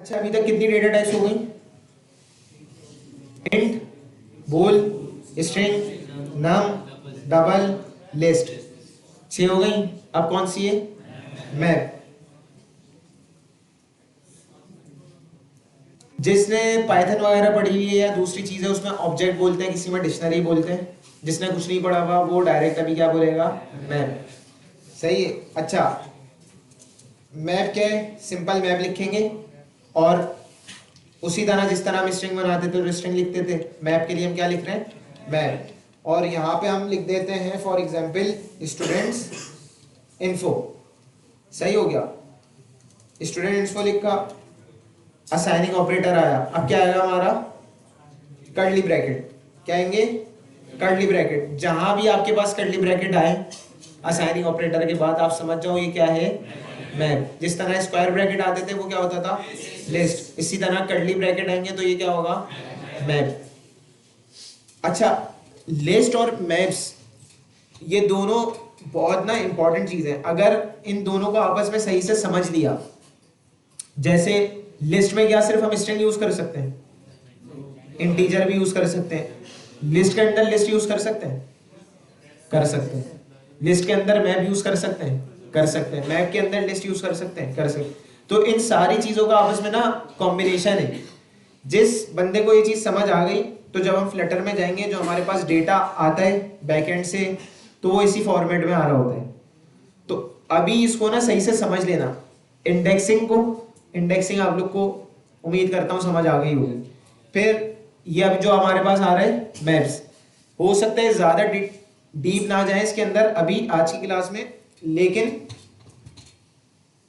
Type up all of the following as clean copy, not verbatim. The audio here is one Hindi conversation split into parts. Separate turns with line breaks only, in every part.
अच्छा, अभी तक कितनी डेटा टाइप्स हो गई? इंट, बोल, स्ट्रिंग, नम, डबल, लिस्ट, 6 हो गई। अब कौन सी है? मैप। जिसने पाइथन वगैरह पढ़ी हुई है या दूसरी चीजें, उसमें ऑब्जेक्ट बोलते हैं, किसी में डिक्शनरी बोलते हैं। जिसने कुछ नहीं पढ़ा हुआ वो डायरेक्ट अभी क्या बोलेगा? मैप। सही है। अच्छा, मैप क्या है? सिंपल मैप लिखेंगे और उसी तरह जिस तरह हम स्ट्रिंग बनाते थे तो स्ट्रिंग लिखते थे, मैप के लिए हम क्या लिख रहे हैं? मैप। और यहाँ पे हम लिख देते हैं फॉर एग्जाम्पल स्टूडेंट्स इन्फो। सही हो गया। स्टूडेंट इन्फो लिखा, असाइनिंग ऑपरेटर आया। अब क्या आएगा हमारा? Curly bracket. क्या आएंगे? Curly bracket. जहां भी आपके पास कर्ली ब्रैकेट आए असाइनिंग ऑपरेटर के बाद, आप समझ जाओ ये क्या है? मैप। जिस तरह स्क्वायर ब्रैकेट आते थे वो क्या होता था? लिस्ट। इसी तरह कर्ली ब्रैकेट आएंगे तो ये क्या होगा? मैप। अच्छा, लिस्ट और मैप्स ये दोनों बहुत ना इंपॉर्टेंट चीज है। अगर इन दोनों को आपस में सही से समझ लिया, जैसे लिस्ट में क्या सिर्फ हम स्ट्रिंग यूज कर सकते हैं? इंटीजर भी यूज कर सकते हैं। लिस्ट के अंदर लिस्ट यूज कर सकते हैं? कर सकते हैं। लिस्ट के अंदर मैप यूज कर सकते हैं? कर सकते हैं। मैप के अंदर लिस्ट यूज कर सकते हैं? कर सकते हैं। तो इन सारी चीजों का आपस में ना कॉम्बिनेशन है। जिस बंदे को ये चीज समझ आ गई तो जब हम फ्लटर में जाएंगे, जो हमारे पास डेटा आता है बैकएंड से, तो वो इसी फॉर्मेट में आ रहा होता है। तो अभी इसको ना सही से समझ लेना। इंडेक्सिंग आप लोग को उम्मीद करता हूं समझ आ गई होगी। फिर ये अब जो हमारे पास आ रहा है मैप्स, हो सकता है ज्यादा डीप ना जाए इसके अंदर अभी आज की क्लास में, लेकिन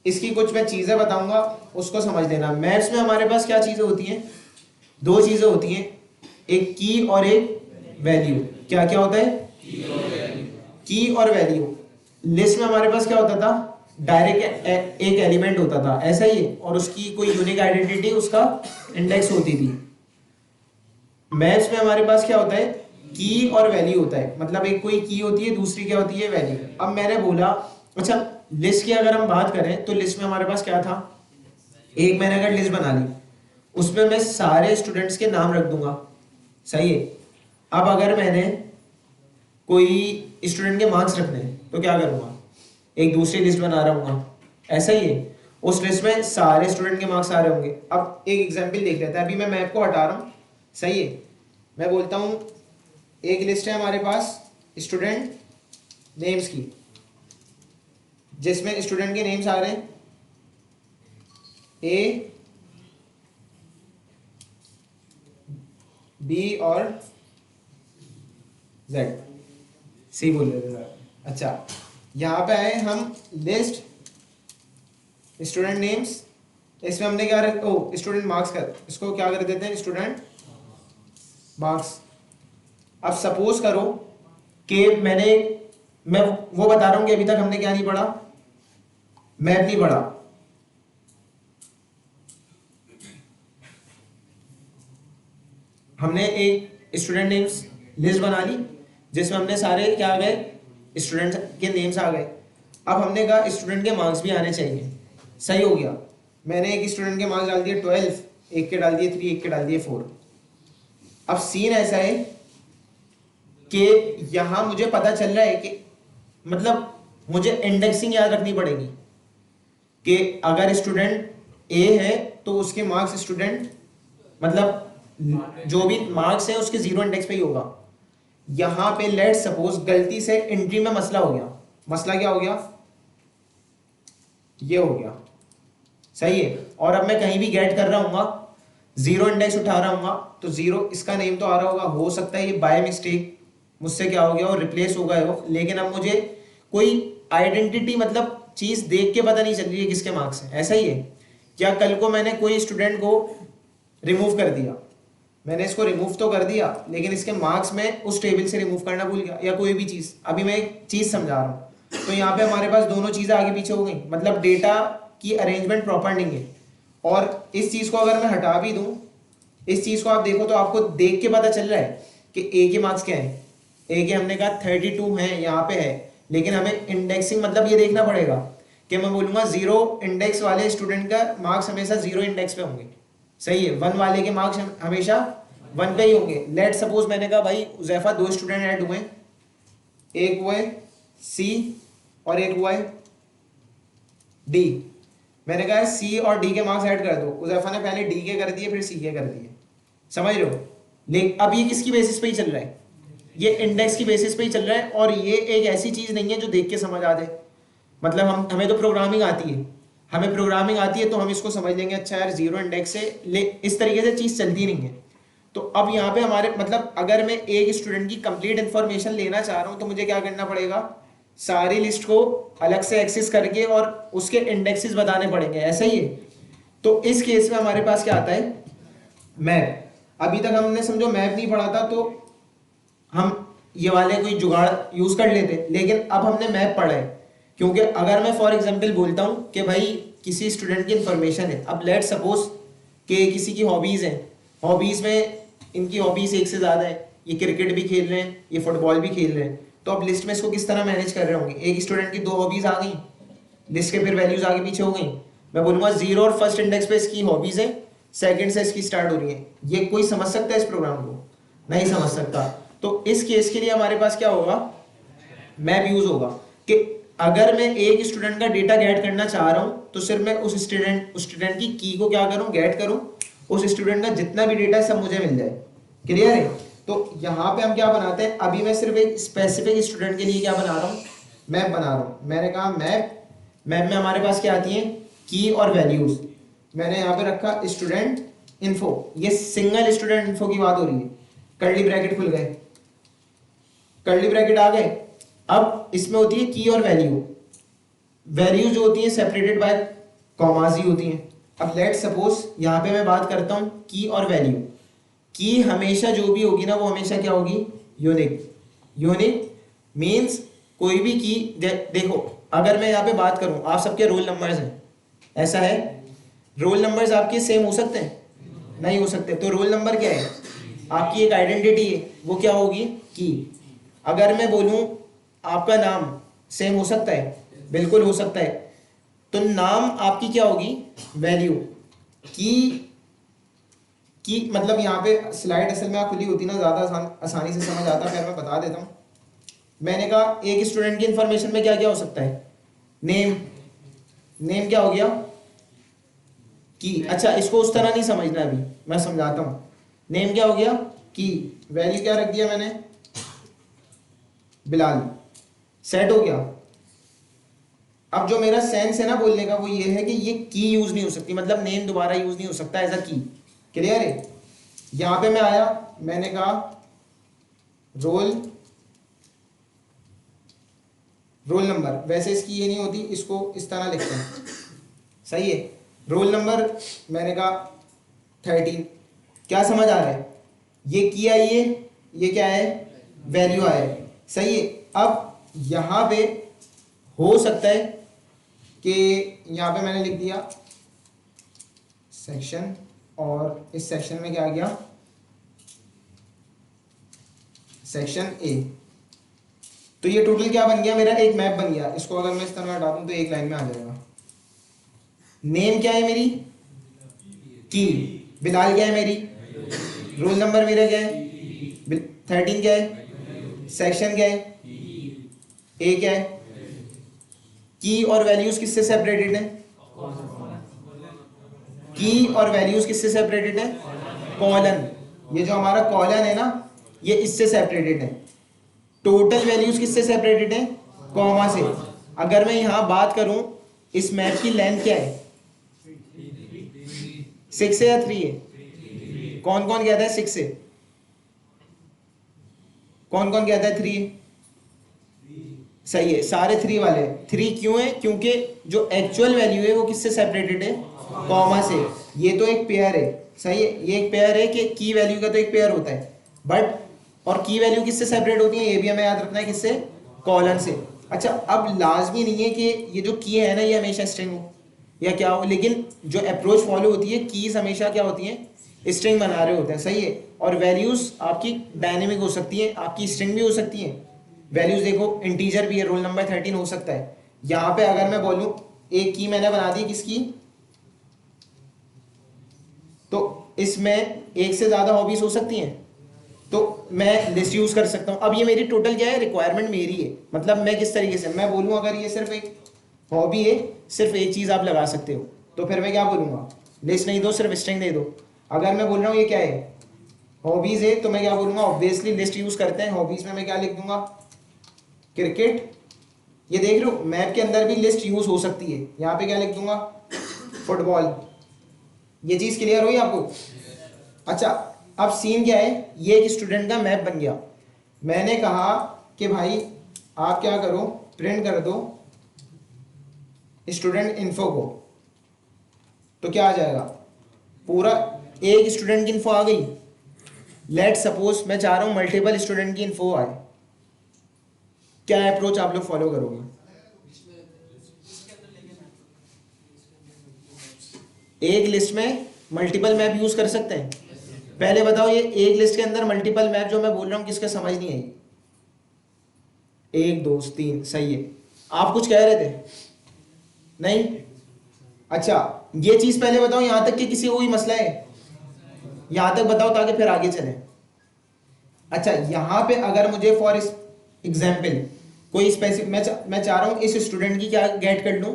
इसकी कुछ मैं चीजें बताऊंगा, उसको समझ लेना। मैप्स में हमारे पास क्या चीजें होती हैं? 2 चीजें होती हैं, एक की और एक वैल्यू। क्या क्या होता है? की और वैल्यू। लिस्ट में हमारे पास क्या होता था? डायरेक्ट एक एलिमेंट होता था, ऐसा ही है, और उसकी कोई यूनिक आइडेंटिटी, उसका इंडेक्स होती थी। मैथ्स में हमारे पास क्या होता है? की और वैल्यू होता है। मतलब एक कोई की होती है, दूसरी क्या होती है? वैल्यू। अब मैंने बोला, अच्छा लिस्ट की अगर हम बात करें तो लिस्ट में हमारे पास क्या था? एक मैंने अगर लिस्ट बना ली, उसमें मैं सारे स्टूडेंट्स के नाम रख दूंगा। सही है। अब अगर मैंने कोई स्टूडेंट के मार्क्स रखने हैं तो क्या करूंगा? एक दूसरी लिस्ट बना रहा हूँ, ऐसा ही है। उस लिस्ट में सारे स्टूडेंट के मार्क्स आ रहे होंगे। अब एक एग्जांपल देख लेते हैं। अभी मैं मैप को हटा रहा हूँ, सही है। मैं बोलता हूँ एक लिस्ट है हमारे पास स्टूडेंट नेम्स की, जिसमें स्टूडेंट के नेम्स आ रहे हैं ए, बी और जेड। सी बोल रहे थे। अच्छा, यहाँ पे आए हम लिस्ट स्टूडेंट नेम्स, इसमें हमने क्या रख, ओ स्टूडेंट मार्क्स कर, इसको क्या कर देते हैं? Student marks. अब सपोज करो कि मैं वो बता रहा हूं कि अभी तक हमने क्या नहीं पढ़ा? मैप नहीं पढ़ा। हमने एक स्टूडेंट नेम्स लिस्ट बना ली, जिसमें हमने सारे क्या आ गए? स्टूडेंट के नेम्स आ गए। अब हमने कहा स्टूडेंट के मार्क्स भी आने चाहिए। सही हो गया। मैंने एक स्टूडेंट के मार्क्स डाल दिए 12, एक के डाल दिए 3, एक के डाल दिए 4। अब सीन ऐसा है कि यहां मुझे पता चल रहा है कि मतलब मुझे इंडेक्सिंग याद रखनी पड़ेगी कि अगर स्टूडेंट ए है तो उसके मार्क्स स्टूडेंट, मतलब जो भी मार्क्स है उसके 0 इंडेक्स पे ही होगा। यहां पे लेट सपोज गलती से एंट्री में मसला हो गया। मसला क्या हो गया? ये हो गया। सही है। और अब मैं कहीं भी गेट कर रहा हूँ, 0 इंडेक्स उठा रहा हूँ, तो 0 इसका नेम तो आ रहा होगा। हो सकता है ये बाय मिस्टेक मुझसे क्या हो गया और रिप्लेस हो गए हो, लेकिन अब मुझे कोई आइडेंटिटी मतलब चीज देख के पता नहीं चल रही है किसके मार्क्स है। ऐसा ही है क्या? कल को मैंने कोई स्टूडेंट को रिमूव कर दिया, मैंने इसको रिमूव तो कर दिया लेकिन इसके मार्क्स में उस टेबल से रिमूव करना भूल गया, या कोई भी चीज। अभी मैं एक चीज समझा रहा हूँ, तो यहाँ पे हमारे पास दोनों चीजें आगे पीछे हो गई, मतलब डेटा की अरेंजमेंट प्रॉपर नहीं है। और इस चीज को अगर मैं हटा भी दूं, इस चीज को आप देखो तो आपको देख के पता चल रहा है कि ए के मार्क्स क्या है। ए के हमने कहा 32 है, यहाँ पे है, लेकिन हमें इंडेक्सिंग मतलब ये देखना पड़ेगा कि मैं बोलूंगा 0 इंडेक्स वाले स्टूडेंट का मार्क्स हमेशा 0 इंडेक्स पे होंगे, सही है। 1 वाले के मार्क्स हमेशा 1 पे ही होंगे। लेट सपोज मैंने कहा भाई उज़ैफा 2 स्टूडेंट ऐड हुए, एक हुआ है सी और एक हुआ है डी। मैंने कहा सी और डी के मार्क्स ऐड कर दो, उज़ैफा ने पहले डी के कर दिए फिर सी के कर दिए, समझ रहे हो। लेकिन अब ये किसकी बेसिस पे ही चल रहा है, ये इंडेक्स की बेसिस पे ही चल रहा है। और ये एक ऐसी चीज नहीं है जो देख के समझ आ जाए, मतलब हमें तो प्रोग्रामिंग आती है, हमें प्रोग्रामिंग आती है तो हम इसको समझ लेंगे, अच्छा यार 0 इंडेक्स से ले, इस तरीके से चीज चलती नहीं है। तो अब यहाँ पे हमारे मतलब अगर मैं एक स्टूडेंट की कंप्लीट इंफॉर्मेशन लेना चाह रहा हूँ तो मुझे क्या करना पड़ेगा, सारी लिस्ट को अलग से एक्सेस करके और उसके इंडेक्सेस बताने पड़ेंगे, ऐसा ही है। तो इस केस में हमारे पास क्या आता है, मैप। अभी तक हमने समझो मैप नहीं पढ़ा था तो हम ये वाले कोई जुगाड़ यूज कर लेते, लेकिन अब हमने मैप पढ़ा है। क्योंकि अगर मैं फॉर एग्जांपल बोलता हूँ कि भाई किसी स्टूडेंट की इंफॉर्मेशन है, अब लेट सपोज कि किसी की हॉबीज हैं, हॉबीज में इनकी हॉबीज एक से ज़्यादा है, ये क्रिकेट भी खेल रहे हैं, ये फुटबॉल भी खेल रहे हैं, तो अब लिस्ट में इसको किस तरह मैनेज कर रहे होंगे। एक स्टूडेंट की 2 हॉबीज आ गई, लिस्ट के फिर वैल्यूज आगे पीछे हो गई, मैं बोलूँगा 0 और फर्स्ट इंडेक्स पे इसकी हॉबीज है, सेकंड से इसकी स्टार्ट हो रही है। ये कोई समझ सकता है इस प्रोग्राम को, नहीं समझ सकता। तो इस केस के लिए हमारे पास क्या होगा, मैप यूज होगा कि अगर मैं एक स्टूडेंट का डेटा गेट करना चाह रहा हूं तो सिर्फ मैं उस स्टूडेंट की की को क्या करूं, गेट करूं, उस स्टूडेंट का जितना भी डेटा है सब मुझे मिल जाए। क्लियर है। तो यहाँ पे हम क्या बनाते हैं, अभी मैं सिर्फ एक स्पेसिफिक स्टूडेंट के लिए क्या बना रहा हूँ, मैप बना रहा हूँ। मैंने कहा मैप में हमारे पास क्या आती है, की और वैल्यूज। मैंने यहाँ पे रखा स्टूडेंट इन्फो, ये सिंगल स्टूडेंट इन्फो की बात हो रही है, कर्ली ब्रैकेट खुल गए, कर्ली ब्रैकेट आ गए। अब इसमें होती है की और वैल्यू, वैल्यू जो होती है सेपरेटेड बाय कॉमास ही होती हैं। अब लेट सपोज यहाँ पे मैं बात करता हूँ की और वैल्यू, की हमेशा जो भी होगी ना वो हमेशा क्या होगी, यूनिक। यूनिक मीन्स कोई भी की देखो अगर मैं यहाँ पे बात करूँ, आप सबके रोल नंबर्स हैं, ऐसा है, रोल नंबर्स आपके सेम हो सकते हैं, नहीं हो सकते। तो रोल नंबर क्या है, आपकी एक आइडेंटिटी है, वो क्या होगी, की। अगर मैं बोलूं आपका नाम सेम हो सकता है, बिल्कुल हो सकता है, तो नाम आपकी क्या होगी, वैल्यू। की मतलब यहाँ पे स्लाइड असल में खुली होती ना, ज़्यादा आसानी से समझ आता, फिर मैं बता देता हूँ। मैंने कहा एक स्टूडेंट की इंफॉर्मेशन में क्या क्या हो सकता है, नेम, नेम क्या हो गया, की। अच्छा इसको उस तरह नहीं समझना, अभी मैं समझाता हूँ। नेम क्या हो गया, की। वैल्यू क्या रख दिया मैंने, बिलाल, सेट हो गया। अब जो मेरा सेंस है ना बोलने का वो ये है कि ये की यूज नहीं हो सकती, मतलब नेम दोबारा यूज नहीं हो सकता एज अ की। क्लियर है। यहां पे मैं आया, मैंने कहा रोल नंबर, वैसे इसकी ये नहीं होती, इसको इस तरह लिखते हैं, सही है। रोल नंबर मैंने कहा 13, क्या समझ आ रहा है, ये की आई है, ये क्या है, वैल्यू आया, सही है। अब यहाँ पे हो सकता है कि यहाँ पे मैंने लिख दिया सेक्शन, और इस सेक्शन में क्या आ गया, सेक्शन ए। तो ये टोटल क्या बन गया, मेरा एक मैप बन गया। इसको अगर मैं इस तरह हटा दूं तो एक लाइन में आ जाएगा। नेम क्या है मेरी, की। बिलाल क्या है मेरी, रोल नंबर मेरा क्या है, 13 क्या है, सेक्शन क्या है, ए क्या है। की और वैल्यूज किससे सेपरेटेड है, की और वैल्यूज किससे सेपरेटेड है, कॉलन। ये जो हमारा कॉलन है ना ये इससे सेपरेटेड है। टोटल वैल्यूज किससे सेपरेटेड है, कॉमा से। अगर मैं यहां बात करूं इस मैप की लेंथ क्या है, 6 है या 3 है, कौन कौन कहता है 6 है, कौन कौन कहता है 3 है, सही है, सारे 3 वाले। 3 क्यों है, क्योंकि जो एक्चुअल वैल्यू है वो किससे सेपरेटेड है, कॉमा से। ये तो एक पेयर है, सही है, ये एक पेयर है कि की वैल्यू का तो एक पेयर होता है, बट और की वैल्यू किससे सेपरेट होती है, ये भी हमें याद रखना है, किससे, कॉलन से। अच्छा अब लाजमी नहीं है कि ये जो की है ना ये हमेशा स्ट्रिंग हो या क्या हो, लेकिन जो अप्रोच फॉलो होती है, कीज हमेशा क्या होती है, स्ट्रिंग बना रहे होते हैं, सही है। और वैल्यूज आपकी डायनेमिक हो सकती है, आपकी स्ट्रिंग भी हो सकती है। वैल्यूज देखो इंटीजर भी है, रोल नंबर 13 हो सकता है। यहाँ पे अगर मैं बोलूँ एक की मैंने बना दी किसकी, तो इसमें एक से ज्यादा हॉबीज हो सकती हैं, तो मैं लिस्ट यूज कर सकता हूं। अब ये मेरी टोटल क्या है, रिक्वायरमेंट मेरी है, मतलब मैं किस तरीके से मैं बोलूं, अगर ये सिर्फ एक हॉबी है, सिर्फ एक चीज आप लगा सकते हो, तो फिर मैं क्या बोलूंगा, लिस्ट नहीं दो, सिर्फ स्ट्रिंग दे दो। अगर मैं बोल रहा हूँ ये क्या है, हॉबीज है, तो मैं क्या बोलूंगा, ऑब्वियसली लिस्ट यूज करते हैं, हॉबीज में मैं क्या लिख दूंगा, क्रिकेट। ये देख लो मैप के अंदर भी लिस्ट यूज हो सकती है, यहाँ पे क्या लिख दूंगा, फुटबॉल। ये चीज क्लियर हुई आपको। अच्छा, अब सीन क्या है, ये एक स्टूडेंट का मैप बन गया। मैंने कहा कि भाई आप क्या करो, प्रिंट कर दो स्टूडेंट इन्फो को, तो क्या आ जाएगा, पूरा एक स्टूडेंट की इन्फो आ गई। लेट सपोज मैं चाह रहा हूं मल्टीपल स्टूडेंट की इन्फो आए, क्या अप्रोच आप लोग फॉलो करोगे, एक लिस्ट में मल्टीपल मैप यूज कर सकते हैं। पहले बताओ ये एक लिस्ट के अंदर मल्टीपल मैप जो मैं बोल रहा हूं किसका समझ नहीं आई, एक दो तीन, सही है। आप कुछ कह रहे थे, नहीं? अच्छा, ये चीज पहले बताओ, यहां तक कि किसी को कोई मसला है, यहां तक बताओ ताकि फिर आगे चले। अच्छा, यहां पे अगर मुझे फॉर एग्जाम्पल कोई स्पेसिफिक मैं चाह रहा हूं इस स्टूडेंट की क्या गेट कर लूं,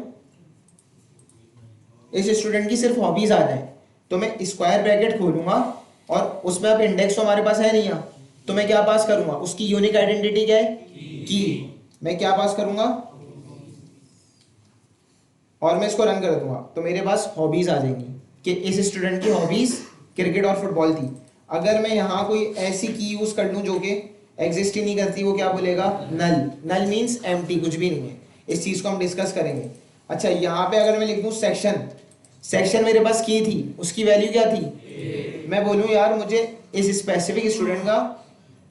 इस स्टूडेंट की सिर्फ हॉबीज आ जाए, तो मैं स्क्वायर ब्रैकेट खोलूंगा और उसमें अब इंडेक्स तो हमारे पास है नहीं, यहाँ तो मैं क्या पास करूंगा, उसकी यूनिक आइडेंटिटी क्या है, की। मैं क्या पास करूंगा, और मैं इसको रन कर दूंगा, तो मेरे पास हॉबीज आ जाएंगी कि इस स्टूडेंट की हॉबीज क्रिकेट और फुटबॉल थी। अगर मैं यहाँ कोई ऐसी की यूज कर लूँ जो कि एग्जिस्ट ही नहीं करती, वो क्या बोलेगा, नल। नल मीन्स एम्प्टी, कुछ भी नहीं है। इस चीज को हम डिस्कस करेंगे। अच्छा, यहाँ पे अगर मैं लिख दूँ सेक्शन, सेक्शन मेरे पास की थी, उसकी वैल्यू क्या थी, मैं बोलूँ यार मुझे इस स्पेसिफिक स्टूडेंट का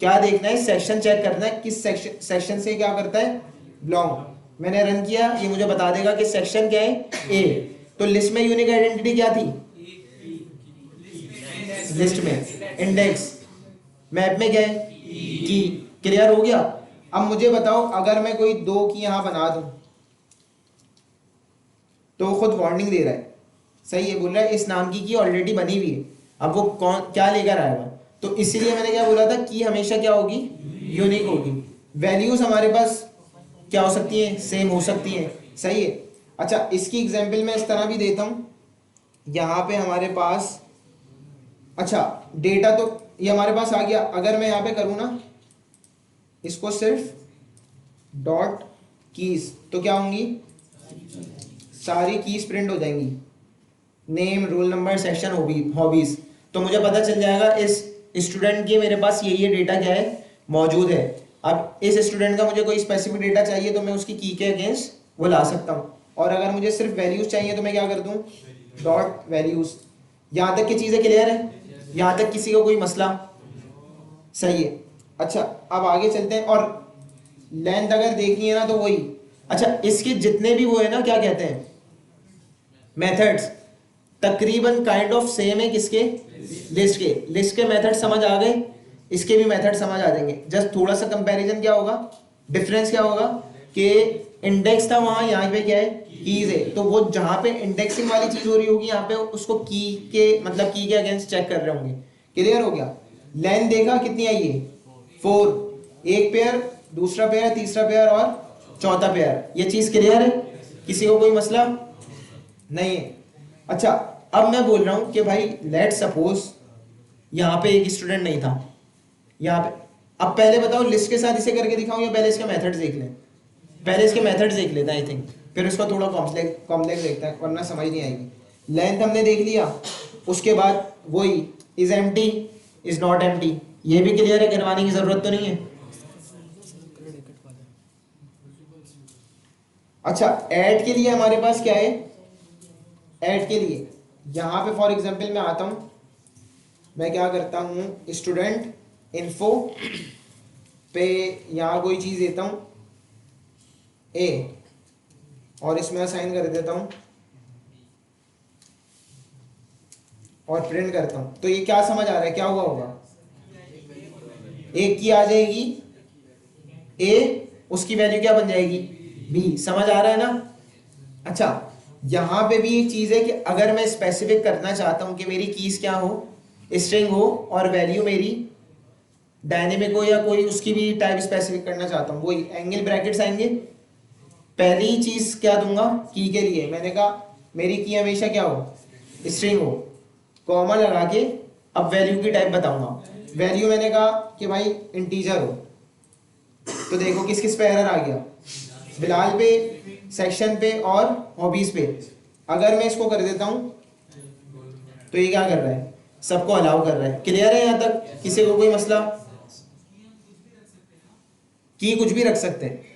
क्या देखना है, सेक्शन चेक करना है, किस सेक्शन से क्या करता है, बिलोंग। मैंने रन किया, ये मुझे बता देगा कि सेक्शन क्या है, ए। तो लिस्ट में यूनिक आइडेंटिटी क्या थी, लिस्ट में इंडेक्स, मैप में क्या है, की। क्लियर हो गया। अब मुझे बताओ, अगर मैं कोई दो की यहां बना दूं, तो वो खुद वार्निंग दे रहा है, सही है, बोल रहा है इस नाम की ऑलरेडी बनी हुई है, अब वो कौन क्या लेकर आएगा। तो इसीलिए मैंने क्या बोला था, की हमेशा क्या होगी, यूनिक होगी। वैल्यूज हमारे पास क्या हो सकती है, सेम हो सकती है, सही है। अच्छा, इसकी एग्जांपल मैं इस तरह भी देता हूं, यहाँ पे हमारे पास, अच्छा डेटा तो ये हमारे पास आ गया। अगर मैं यहाँ पे करूँ ना इसको सिर्फ डॉट कीज, तो क्या होंगी, सारी कीज प्रिंट हो जाएंगी, name, roll number, section, hobbies. तो मुझे पता चल जाएगा इस स्टूडेंट के मेरे पास ये डेटा क्या है, मौजूद है। अब इस स्टूडेंट का मुझे कोई स्पेसिफिक डेटा चाहिए, तो मैं उसकी की के अगेंस्ट वो ला सकता हूँ। और अगर मुझे सिर्फ वैल्यूज चाहिए, तो मैं क्या कर दूँ, डॉट वैल्यूज। यहाँ तक की चीज़ें क्लियर है, यहाँ तक किसी को कोई मसला, सही है। अच्छा, अब आगे चलते हैं, और लेंथ अगर देखनी है ना तो वही। अच्छा, इसके जितने भी वो है ना, क्या कहते हैं, मेथड्स, तकरीबन काइंड ऑफ सेम है किसके, लिस्ट के मेथड समझ आ गए, इसके भी मेथड समझ आ जाएंगे। जस्ट थोड़ा सा कंपैरिजन क्या होगा, डिफरेंस क्या होगा, कि इंडेक्स था वहां, यहाँ पे क्या है, कीज है। तो वो जहां पे इंडेक्सिंग वाली चीज हो रही होगी, यहाँ पे उसको की के मतलब की के अगेंस्ट चेक कर रहे होंगे। क्लियर हो गया। लेंथ देखा कितनी आई है, 4, एक पेयर, दूसरा पेयर, तीसरा पेयर और चौथा पेयर। ये चीज क्लियर है, किसी को कोई मसला नहीं है। अच्छा, अब मैं बोल रहा हूं कि भाई लेट सपोज यहाँ पे एक स्टूडेंट नहीं था, यहाँ पे। अब पहले बताओ लिस्ट के साथ इसे करके दिखाऊं या पहले इसके मेथड्स देख लें, पहले इसके मेथड्स देख लेते हैं आई थिंक, फिर उसका थोड़ा कॉम्प्लेक्स देखते हैं, वरना समझ नहीं आएगी। लेंथ हमने देख लिया, उसके बाद वही is empty, is not empty, ये भी क्लियर है, करवाने की जरूरत तो नहीं है। अच्छा, ऐड के लिए हमारे पास क्या है, ऐड के लिए यहाँ पे फॉर एग्जांपल मैं आता हूँ, मैं क्या करता हूँ, स्टूडेंट इन्फो पे यहाँ कोई चीज़ देता हूँ ए, और इसमें असाइन कर देता हूँ और प्रिंट करता हूँ। तो ये क्या समझ आ रहा है, क्या हुआ होगा, एक की आ जाएगी ए, उसकी वैल्यू क्या बन जाएगी, बी। समझ आ रहा है ना। अच्छा, यहाँ पे भी एक चीज है कि अगर मैं स्पेसिफिक करना चाहता हूँ कि मेरी कीज क्या हो, स्ट्रिंग हो, और वैल्यू मेरी डायनेमिक हो या कोई उसकी भी टाइप स्पेसिफिक करना चाहता हूँ, वही एंगल ब्रैकेट्स आएंगे। पहली चीज क्या दूंगा की के लिए, मैंने कहा मेरी की हमेशा क्या हो, स्ट्रिंग हो, कॉमा लगा के अब वैल्यू की टाइप बताऊंगा। वैल्यू मैंने कहा कि भाई इंटीजर हो, तो देखो किस किस पे एरर आ गया, बिलाल पे, सेक्शन पे और हॉबीज पे। अगर मैं इसको कर देता हूं तो ये क्या कर रहा है, सबको अलाउ कर रहा है। क्लियर है यहाँ तक, किसी को कोई मसला? की कुछ भी रख सकते हैं।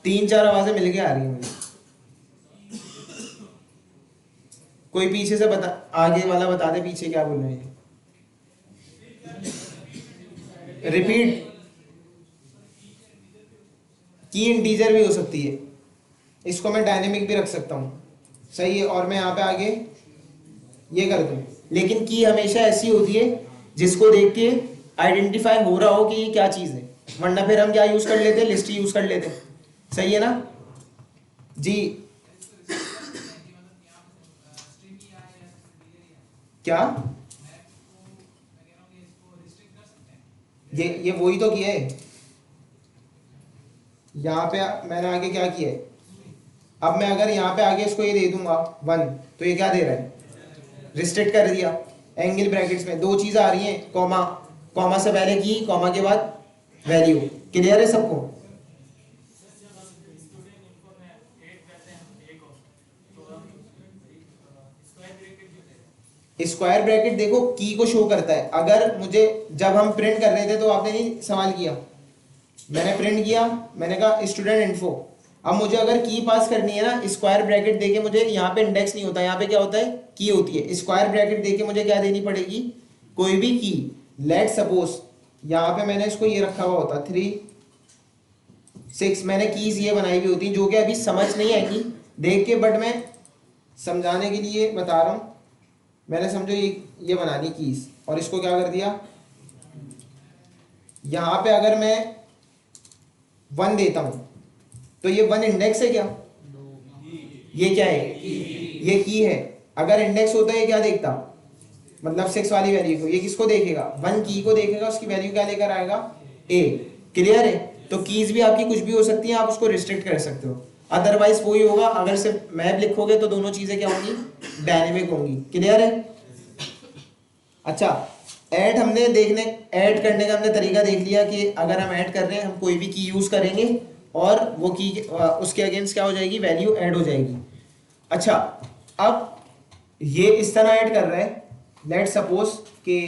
3-4 आवाजें मिलके आ रही हैं मुझे। कोई पीछे से बता, आगे वाला बता दे पीछे क्या बोल रहे हैं। रिपीट की इंटीजर भी हो सकती है, इसको मैं डायनेमिक भी रख सकता हूँ, सही है। और मैं यहाँ पे आगे ये कर दूँ, लेकिन की हमेशा ऐसी होती है जिसको देख के आइडेंटिफाई हो रहा हो कि ये क्या चीज़ है, वरना फिर हम क्या यूज़ कर लेते हैं, लिस्ट यूज़ कर लेते हैं। सही है ना जी? क्या ये वही तो किया है यहाँ पे। मैंने आगे क्या किया है, अब मैं अगर यहाँ पे आगे इसको ये दे दूंगा 1, तो ये क्या दे रहा है, रिस्ट्रिक्ट कर दिया। एंगल ब्रैकेट्स में दो चीज़ आ रही हैं, कॉमा, कॉमा से पहले की, कॉमा के बाद वैल्यू। क्लियर है सबको? स्क्वायर ब्रैकेट देखो की को शो करता है। अगर मुझे, जब हम प्रिंट कर रहे थे तो आपने नहीं सवाल किया, मैंने प्रिंट किया, मैंने कहा स्टूडेंट इन्फो। अब मुझे अगर की पास करनी है ना, स्क्वायर ब्रैकेट देके, मुझे यहाँ पे इंडेक्स नहीं होता, यहाँ पे क्या होता है, की होती है। स्क्वायर ब्रैकेट देके मुझे क्या देनी पड़ेगी, कोई भी की। लेट सपोज यहाँ पे मैंने इसको ये रखा हुआ होता 3 6, मैंने कीज ये बनाई हुई होती जो कि अभी समझ नहीं आएगी देख के, बट मैं समझाने के लिए बता रहा हूँ। मैंने समझो ये बना दी कीज, और इसको क्या कर दिया, यहाँ पे अगर मैं 1 देता हूँ तो ये 1 इंडेक्स है क्या, ये क्या है, ये की है। अगर इंडेक्स होता है क्या देखता, मतलब 6 वाली वैल्यू को, ये किसको देखेगा, 1 की को देखेगा, उसकी वैल्यू क्या लेकर आएगा, ए। क्लियर है? तो कीज भी आपकी कुछ भी हो सकती है, आप उसको रिस्ट्रिक्ट कर सकते हो। अदरवाइज वही होगा, अगर सिर्फ मैप लिखोगे तो दोनों चीजें क्या होंगी, डायनेमिक होंगी। क्लियर है? अच्छा, ऐड हमने देखने, ऐड करने का हमने तरीका देख लिया कि अगर हम ऐड कर रहे हैं, हम कोई भी की यूज करेंगे और वो की उसके अगेंस्ट क्या हो जाएगी, वैल्यू ऐड हो जाएगी। अच्छा, अब ये इस तरह ऐड कर रहा है, लेट सपोज कि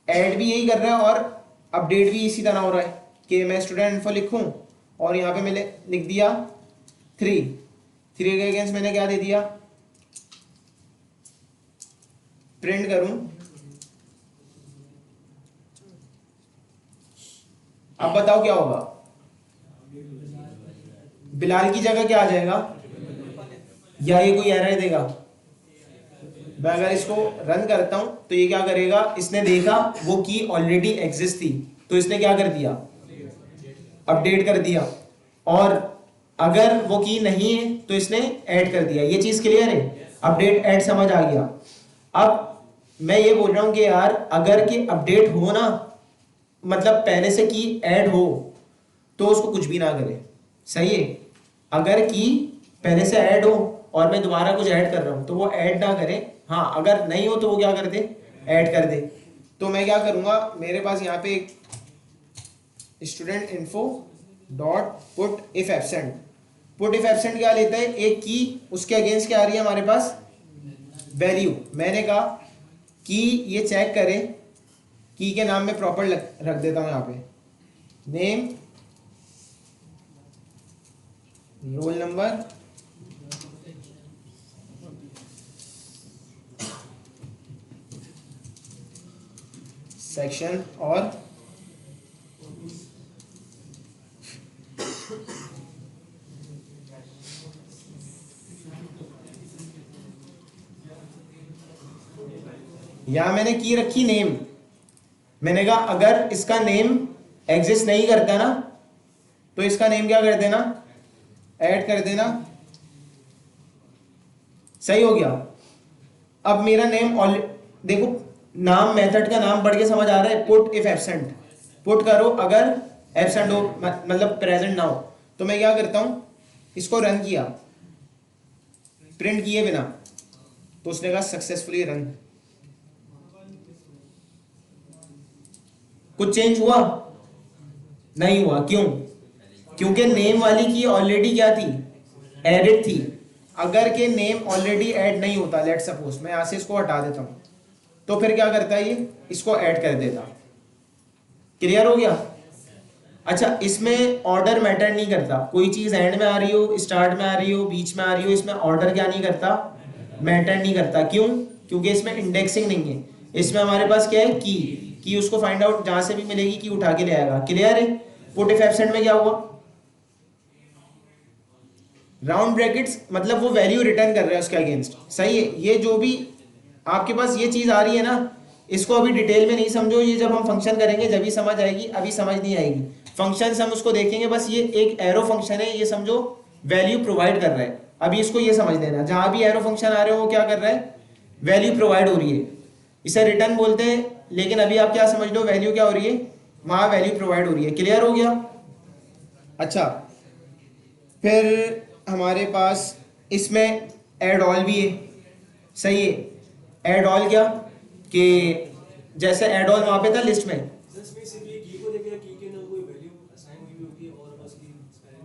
ऐड भी यही कर रहा है और अपडेट भी इसी तरह हो रहा है कि मैं स्टूडेंट इन्फो लिखूं और यहाँ पे मैंने लिख दिया 3 के अगेंस्ट मैंने क्या दे दिया, प्रिंट करूं। अब बताओ क्या होगा, बिलाल की जगह क्या आ जाएगा, या ये कोई एरर देगा। मैं अगर इसको रन करता हूं तो ये क्या करेगा, इसने देखा वो की ऑलरेडी एग्जिस्ट थी तो इसने क्या कर दिया, अपडेट कर दिया। और अगर वो की नहीं है तो इसने ऐड कर दिया। ये चीज क्लियर है? अपडेट ऐड समझ आ गया। अब मैं ये बोल रहा हूं कि यार अगर कि अपडेट हो ना, मतलब पहले से की ऐड हो, तो उसको कुछ भी ना करे। सही है? अगर की पहले से ऐड हो और मैं दोबारा कुछ ऐड कर रहा हूं तो वो ऐड ना करे। हाँ, अगर नहीं हो तो वो क्या कर दे, ऐड कर दे। तो मैं क्या करूंगा, मेरे पास यहाँ पे एक student info dot put if absent. Put if absent क्या लेता है, एक की, उसके अगेंस्ट क्या आ रही है हमारे पास, वैल्यू। मैंने कहा कि ये चेक करे, की के नाम में प्रॉपर रख देता हूं यहाँ पे, नेम, रोल नंबर, सेक्शन और यहां मैंने की रखी नेम। मैंने कहा अगर इसका नेम एग्जिस्ट नहीं करता ना तो इसका नेम क्या कर देना, ऐड कर देना, सही हो गया। अब मेरा नेम देखो नाम, मेथड का नाम पढ़ के समझ आ रहा है, पुट इफ एब्सेंट, पुट करो अगर एब्सेंट हो, मतलब प्रेजेंट ना हो। तो मैं क्या करता हूं, इसको रन किया प्रिंट किए बिना, तो उसने कहा सक्सेसफुली रन। कुछ चेंज हुआ नहीं हुआ, क्यों? क्योंकि नेम वाली की ऑलरेडी क्या थी, एडिड थी। अगर के नेम ऑलरेडी ऐड नहीं होता, लेट सपोज मैं यहां से इसको हटा देता हूं, तो फिर क्या करता है ये, इसको ऐड कर देता। क्लियर हो गया? अच्छा, इसमें ऑर्डर मैटर नहीं करता, कोई चीज एंड में आ रही हो, स्टार्ट में आ रही हो, बीच में आ रही हो, इसमें ऑर्डर क्या नहीं करता, मैटर नहीं करता। क्यों? क्योंकि इसमें इंडेक्सिंग नहीं है, इसमें हमारे पास क्या है, की उसको फाइंड आउट जहां से भी मिलेगी की उठा के ले आएगा। क्लियर है? पुट इफ एब्सेंट में क्या हुआ, राउंड ब्रैकेट्स मतलब वो वैल्यू रिटर्न कर रहा है उसके अगेंस्ट, सही है। ये जो भी आपके पास ये चीज आ रही है ना, इसको अभी डिटेल में नहीं समझो, ये जब हम फंक्शन करेंगे जब ही समझ आएगी, अभी समझ नहीं आएगी। फंक्शन हम उसको देखेंगे, बस ये एक एरो फंक्शन है, ये समझो वैल्यू प्रोवाइड कर रहा है। अभी इसको ये समझ लेना, जहां भी एरो फंक्शन आ रहे हो वो क्या कर रहा है, वैल्यू प्रोवाइड हो रही है, इसे रिटर्न बोलते हैं। लेकिन अभी आप क्या समझ लो, वैल्यू क्या हो रही है, वहां वैल्यू प्रोवाइड हो रही है। क्लियर हो गया? अच्छा, फिर हमारे पास इसमें एड ऑल भी है, सही है। एड ऑल क्या कि जैसे एड ऑल वहां पे था लिस्ट में,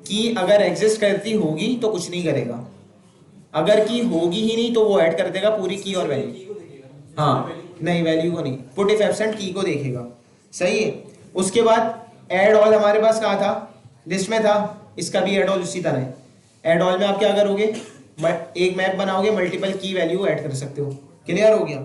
की अगर एग्जिस्ट करती होगी तो कुछ नहीं करेगा, अगर की होगी ही नहीं तो वो ऐड कर देगा पूरी की और वैल्यू। हाँ नहीं, वैल्यू को नहीं, पुट इफ एब्सेंट की को देखेगा, सही है। उसके बाद एड ऑल हमारे पास कहाँ था, लिस्ट में था, इसका भी एड ऑल उसी तरह है। एड ऑल में आप क्या करोगे, एक मैप बनाओगे, मल्टीपल की वैल्यू ऐड कर सकते हो। क्लियर हो गया?